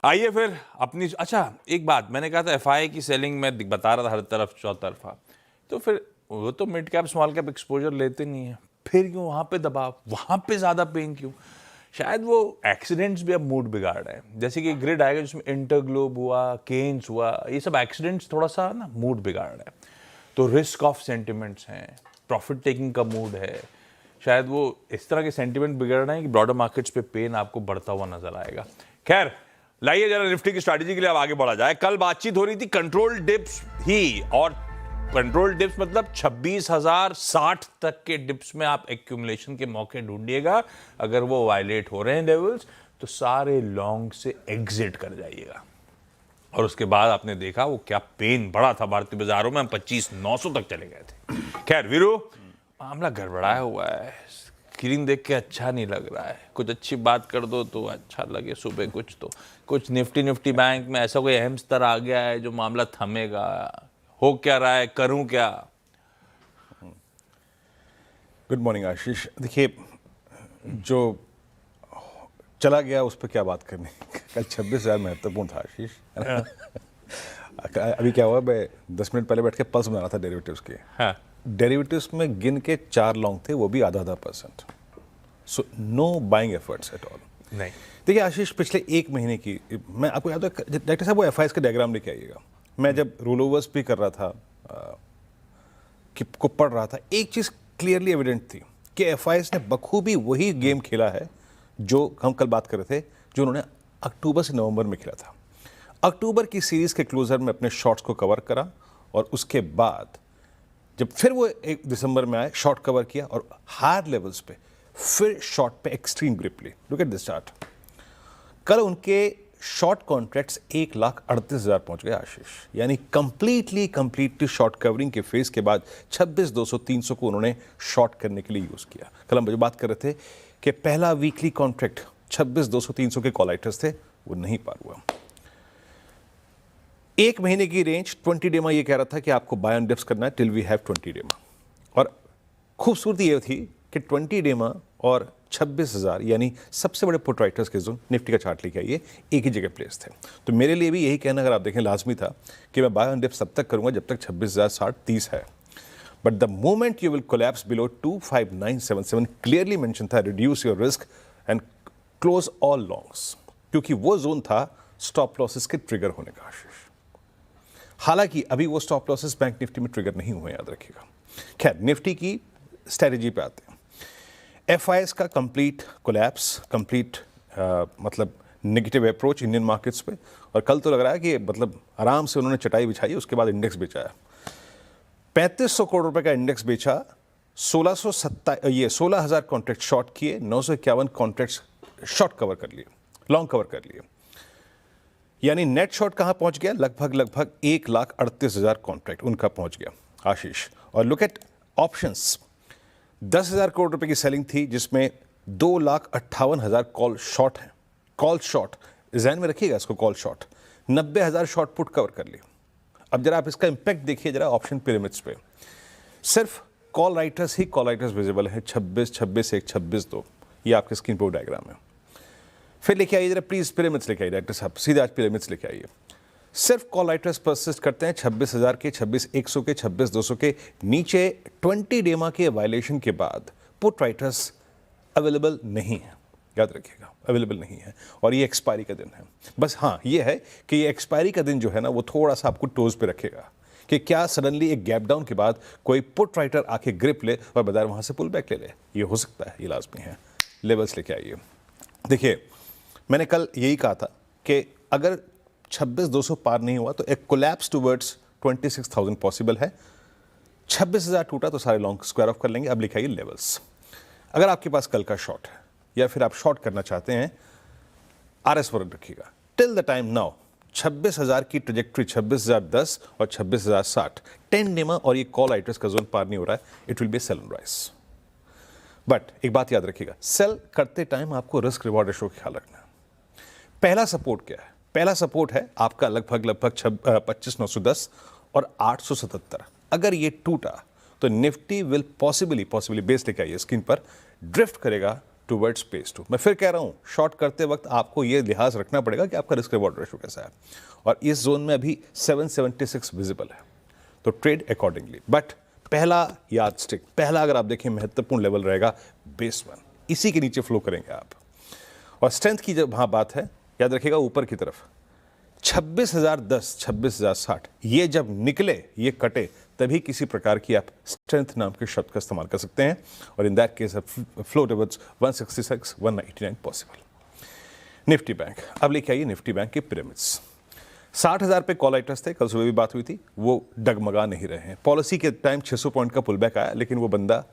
आइए फिर अपनी, अच्छा एक बात मैंने कहा था एफआई की सेलिंग में बता रहा था हर तरफ चौतरफा, तो फिर वो तो mid cap small cap exposure लेते नहीं है, फिर क्यों वहां पे दबाव, वहां पे ज्यादा पेन क्यों? शायद वो एक्सीडेंट्स भी अब मूड बिगाड़ रहे हैं, जैसे कि ग्रिड आएगा जिसमें इंटरग्लोब हुआ, केन्स हुआ, ये सब एक्सीडेंट्स थोड़ा सा ना मूड बिगाड़ रहे हैं, तो रिस्क ऑफ सेंटिमेंट्स हैं, प्रॉफिट टेकिंग का मूड है, शायद वो इस तरह के सेंटिमेंट बिगड़ रहे हैं कि ब्रॉडर मार्केट्स पे पेन आपको बढ़ता हुआ नजर आएगा। खैर लाइए जरा निफ्टी की स्ट्रैटेजी के लिए अब आगे बढ़ा जाए। कल बातचीत हो रही थी कंट्रोल डिप्स ही, और कंट्रोल डिप्स मतलब 26,060 तक के डिप्स में आप एक्यूमुलेशन के मौके ढूंढिएगा। अगर वो वायलेट हो रहे हैं लेवल्स तो सारे लॉन्ग से एग्जिट कर जाइएगा। और उसके बाद आपने देखा वो क्या पेन बड़ा था भारतीय बाजारों में, हम 25,900 तक चले गए थे। खैर वीरू, मामला गड़बड़ाया हुआ है, स्क्रीन देख के अच्छा नहीं लग रहा है, कुछ अच्छी बात कर दो तो अच्छा लगे सुबह, कुछ निफ्टी बैंक में ऐसा कोई अहम स्तर आ गया है जो मामला थमेगा, हो क्या रहा है, करूं क्या? गुड मॉर्निंग आशीष। देखिए, जो चला गया उस पर क्या बात करनी। कल 26,000 महत्वपूर्ण था आशीष। अभी क्या हुआ, मैं 10 मिनट पहले बैठ के पल्स बना रहा था डेरिवेटिव्स के। हाँ। डेरिवेटिव्स में गिन के 4 लॉन्ग थे, वो भी आधा %। So know buying efforts at all. नहीं देखिए आशीष, पिछले 1 महीने की, मैं आपको याद है डायरेक्टर साहब वो एफआईएस का डायग्राम लेके आइएगा। मैं जब रोल ओवर्स भी कर रहा था को पढ़ रहा था, एक चीज़ क्लियरली एविडेंट थी कि एफआईएस ने बखूबी वही गेम खेला है जो हम कल बात कर रहे थे, जो उन्होंने अक्टूबर से नवंबर में खेला था। अक्टूबर की सीरीज के क्लोजर में अपने शॉर्ट्स को कवर करा, और उसके बाद जब फिर वो 1 दिसंबर में आए, शॉर्ट कवर किया और हायर लेवल्स पे फिर शॉर्ट पे एक्सट्रीम ग्रिप ली। Look at this chart. कल उनके शॉर्ट कॉन्ट्रैक्ट्स 1,38,000 पहुंच गए आशीष, यानी कंप्लीटली शॉर्ट कवरिंग के फेज के बाद 26,200 300 को उन्होंने शॉर्ट करने के लिए यूज किया। कल हम बात कर रहे थे कि पहला वीकली कॉन्ट्रैक्ट 26,200 300 के कॉल राइटर्स थे, वो नहीं पार हुआ। 1 महीने की रेंज 20 डे में ये कह रहा था कि आपको बाय ऑन डिप्स करना है टिल वी हैव 20 डे में, और खूबसूरती ये थी कि 20 डे में और 26,000 यानी सबसे बड़े पुट राइटर्स के जोन, निफ्टी का चार्ट लेके आइए, एक ही जगह प्लेस थे। तो मेरे लिए भी यही कहना, अगर आप देखें, लाजमी था कि मैं बाय ऑन डिप्स तब तक करूंगा जब तक 26,060 है। But the moment you will collapse below 25977, clearly mention था reduce your risk and close all longs, क्योंकि वो जोन था स्टॉप लॉसेस के ट्रिगर होने का आशीष। हालांकि अभी वो स्टॉप लॉसेस बैंक निफ्टी में ट्रिगर नहीं हुए, याद रखिएगा। खैर, निफ्टी की स्ट्रेटेजी पे आते हैं। एफआईएस का कंप्लीट कोलैप्स, मतलब नेगेटिव अप्रोच इंडियन मार्केट्स पे, और कल तो लग रहा है कि मतलब आराम से उन्होंने चटाई बिछाई, उसके बाद इंडेक्स बेचा। 3500 करोड़ रुपए का इंडेक्स बेचा, 16,000 कॉन्ट्रैक्ट शॉर्ट किए, 951 कॉन्ट्रैक्ट्स शॉर्ट कवर कर लिए, लॉन्ग कवर कर लिए, यानी नेट शॉर्ट कहां पहुंच गया, लगभग 1,38,000 कॉन्ट्रैक्ट उनका पहुंच गया आशीष। और लुक एट ऑप्शंस, 10,000 करोड़ रुपए की सेलिंग थी, जिसमें 2,58,000 कॉल शॉर्ट हैं। कॉल शॉर्ट ध्यान में रखिएगा इसको, call short 90,000 short put cover कर लिए। अब जरा आप इसका इंपैक्ट देखिए जरा ऑप्शन पिरामिड्स पे, सिर्फ कॉल राइटर्स ही कॉल राइटर्स विजिबल है, 26, 26, ये आपके स्क्रीन पर डायग्राम है। फिर लेके आइए जरा प्लीज पिरामिड्स लेके आइए डायरेक्टर साहब, सीधे आज पिरामिड्स लेके आइए। सिर्फ कॉल राइटर्स परसिस्ट करते हैं 26,000 के, 26,100 के, 26,200 के नीचे। 20 डेमा के वायलेशन के बाद पुट राइटर्स अवेलेबल नहीं है, याद रखिएगा, अवेलेबल नहीं है, और ये एक्सपायरी का दिन है। बस हाँ, ये है कि ये एक्सपायरी का दिन जो है ना, वो थोड़ा सा आपको टोज पे रखेगा कि क्या सडनली एक गैप डाउन के बाद कोई पुट राइटर आके ग्रिप ले और बाजार वहां से पुल बैक ले ले, ये हो सकता है, ये लाजमी है। लेवल्स लेके आइए। देखिए, मैंने कल यही कहा था कि अगर 26,200 पार नहीं हुआ तो एक कोलैप्स टुवर्ड्स 26,000 पॉसिबल है। 26,000 टूटा तो सारे लॉन्ग स्क्वायर ऑफ कर लेंगे। अब लिखाइए लेवल्स। अगर आपके पास कल का शॉर्ट है या फिर आप शॉर्ट करना चाहते हैं, आरएस वर्ड रखिएगा। टिल द टाइम नाउ 26,000 की ट्रेजेक्ट्री 26,010 और 26,060 10 डेमा और ये कॉल राइटर्स का जोन पार नहीं हो रहा है, it will be sell and rise. But एक बात याद रखिएगा, सेल करते टाइम आपको रिस्क रिवॉर्ड रेशो का ख्याल रखना है। पहला सपोर्ट क्या है? पहला सपोर्ट है आपका लगभग 25,910 और 877। अगर ये टूटा तो निफ्टी विल पॉसिबली बेस लेके आइए स्क्रीन पर, ड्रिफ्ट करेगा टूवर्ड्स बेस 2। मैं फिर कह रहा हूं, शॉर्ट करते वक्त आपको यह लिहाज रखना पड़ेगा कि आपका रिस्क रिवॉर्ड रेशो कैसा है, और इस जोन में अभी 776 विजिबल है, तो ट्रेड अकॉर्डिंगली। बट पहला याद स्टिक, पहला अगर आप देखें महत्वपूर्ण लेवल रहेगा बेस 1, इसी के नीचे फ्लो करेंगे आप। और स्ट्रेंथ की जब वहां बात है, याद रखिएगा ऊपर की तरफ 26,010, 26,060 ये जब निकले, ये कटे, तभी किसी प्रकार की आप स्ट्रेंथ नाम के शब्द का इस्तेमाल कर सकते हैं, और in that cash flow towards 166, 199 possible. Nifty bank, अब लेके आइए निफ्टी बैंक के पिरामिड्स। 60,000 पे कॉल राइटर्स थे, कल सुबह भी बात हुई थी, वो डगमगा नहीं रहे हैं। पॉलिसी के टाइम 600 पॉइंट का पुल बैक आया, लेकिन वो बंदा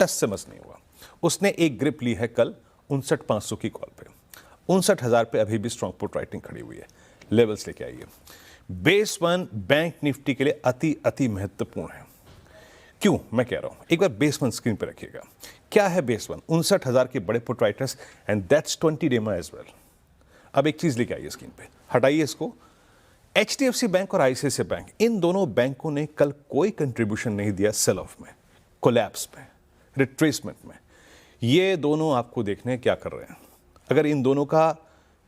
टस से मस नहीं हुआ। उसने एक ग्रिप ली है कल 59,500 की कॉल पे, 59,000 पे अभी भी स्ट्रॉन्ग पुट राइटिंग खड़ी हुई है। लेवल्स लेके आइए। बेस 1 बैंक निफ्टी के लिए अति अति महत्वपूर्ण है। क्यों मैं कह रहा हूं, एक बार बेस 1 स्क्रीन पे रखिएगा। क्या है बेस 1? 59,000 के बड़े पुट राइटर्स, एंड दैट्स 20 डेमा एज वेल। अब एक चीज लेके आइए स्क्रीन पे, हटाइए इसको। HDFC बैंक और ICICI बैंक, इन दोनों बैंकों ने कल कोई कंट्रीब्यूशन नहीं दिया सेल ऑफ में, कोलैप्स में, रिट्रेसमेंट में। ये दोनों आपको देखने हैं क्या कर रहे हैं। अगर इन दोनों का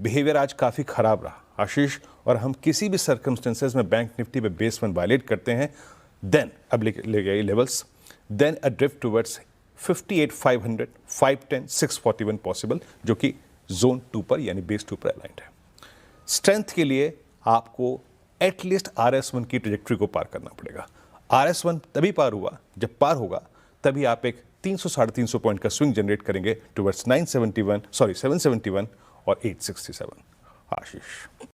बिहेवियर आज काफी खराब रहा आशीष, और हम किसी भी सर्कमस्टेंसेस में बैंक निफ्टी पे बेस 1 वायलेट करते हैं, देन अब ले गए levels, then a drift towards 58,500, 510, 641 possible, जो कि जोन 2 पर यानी बेस 2 पर अलाइंड है। स्ट्रेंथ के लिए आपको एटलीस्ट RS1 की ट्रेजेक्ट्री को पार करना पड़ेगा। RS1 तभी पार हुआ, जब पार होगा तभी आप एक 300-350 पॉइंट का स्विंग जनरेट करेंगे टुवर्ड्स 771 और 867। आशीष।